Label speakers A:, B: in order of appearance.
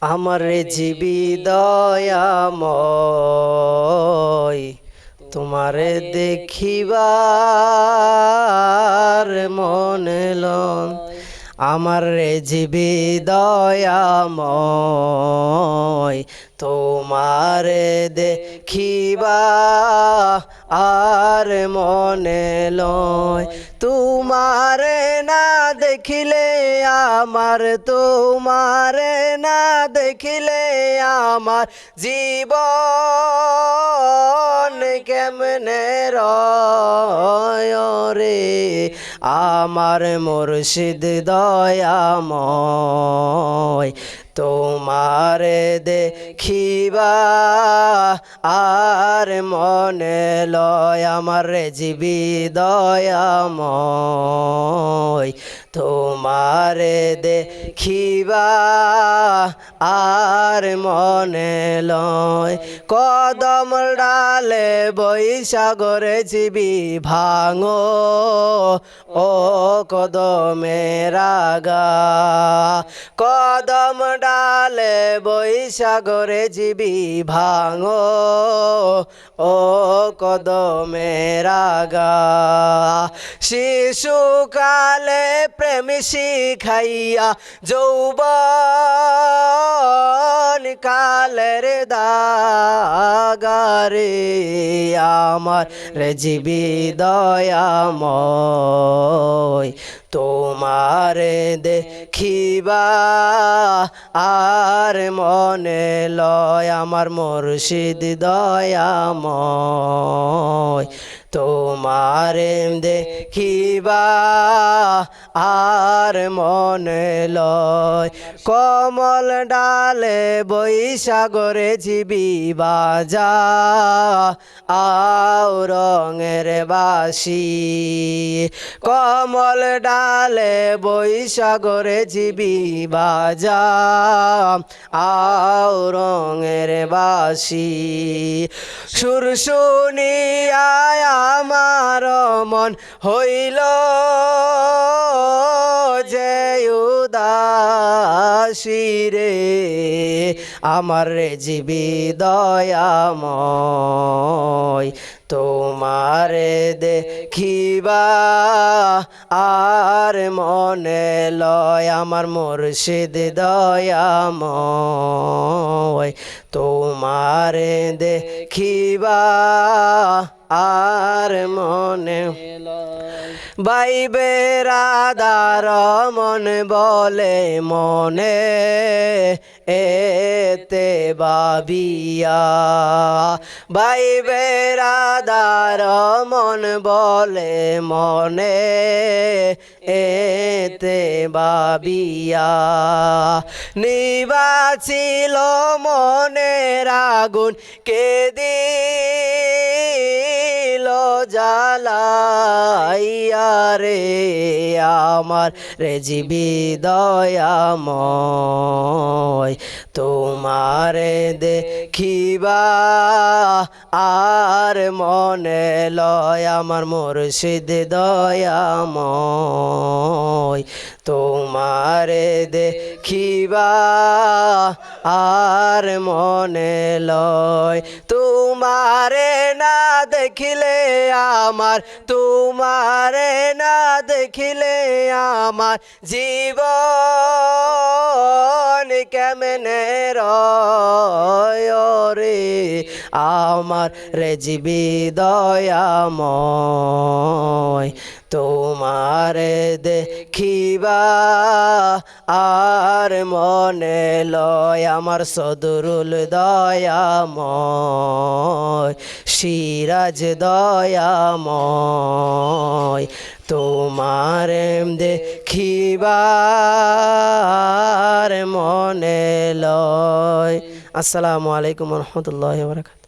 A: আমার জীবি দয়াময় তোমারে দেখিবার মনে লন আমার জীবি দয়াময় তোমারে দেখিবা আর মনে লয় তোমারে না দেখিলে আমার তোমারে না দেখিলে আমার জীবন কেমনে রয় রে আমার মুর্শিদ দয়াময় তোমারে দেখিবা আর মনে লয় আমার জীবি দয়াময় তোমারে দেখিবা আর মনে লয় কদম ডালে বৈশাগরে জীবি ভাঙো ও কদমের আগা কদম ডালে বৈশাগরে জীবি ভাঙো ও কদমের আগা শিশুকালে প্রেম শিখাইয়া যৌবন কালের দাগারে আমার জীবি দয়াময় তোমারে দেখিবা আর মনে লয় আমার মুর্শিদ দয়াময় তোমারে দেখিবা আর মনে লয় কমল ডালে বৈশাগরে জীবি বাজা আও রঙের বাসি কমল ডালে বৈশাগরে জীবি বাজা আও রঙের বাসি সুর শুনিয়া আমার মন হইল যে উদাসী রে আমার জীবি দয়াময় তোমারে দেখিবা আর মনে লয় আমার মুর্শিদ দয়াময় তোমারে দেখিবা আর মনে বাইবে রাধার মন বলে মনে এতে বাবিয়া বাইবে রাধার মন বলে মনে এতে বাবিয়া নিবাছিল মনের আগুন কে দিল জ্বালাইয়া রে আমার জীবি দয়াময় তোমারে দেখিবা আর মনে লয় আমার মুর্শিদ দয়াময় তোমারে দেখিবা আর মনে লয় তোমারে না দেখিলে আমার তোমারে না দেখিলে আমার জীবন কেমনে রয় রে আমার জীবি দয়াময় তোমারে দেখিবা আর মনে লয় আমার সদরুল দয়াময় সিরাজ দয়াময় তোমারে দেখিবা আর মনে লয়। আসসালামু আলাইকুম ওয়া রাহমাতুল্লাহি ওয়া বারাকাতুহু।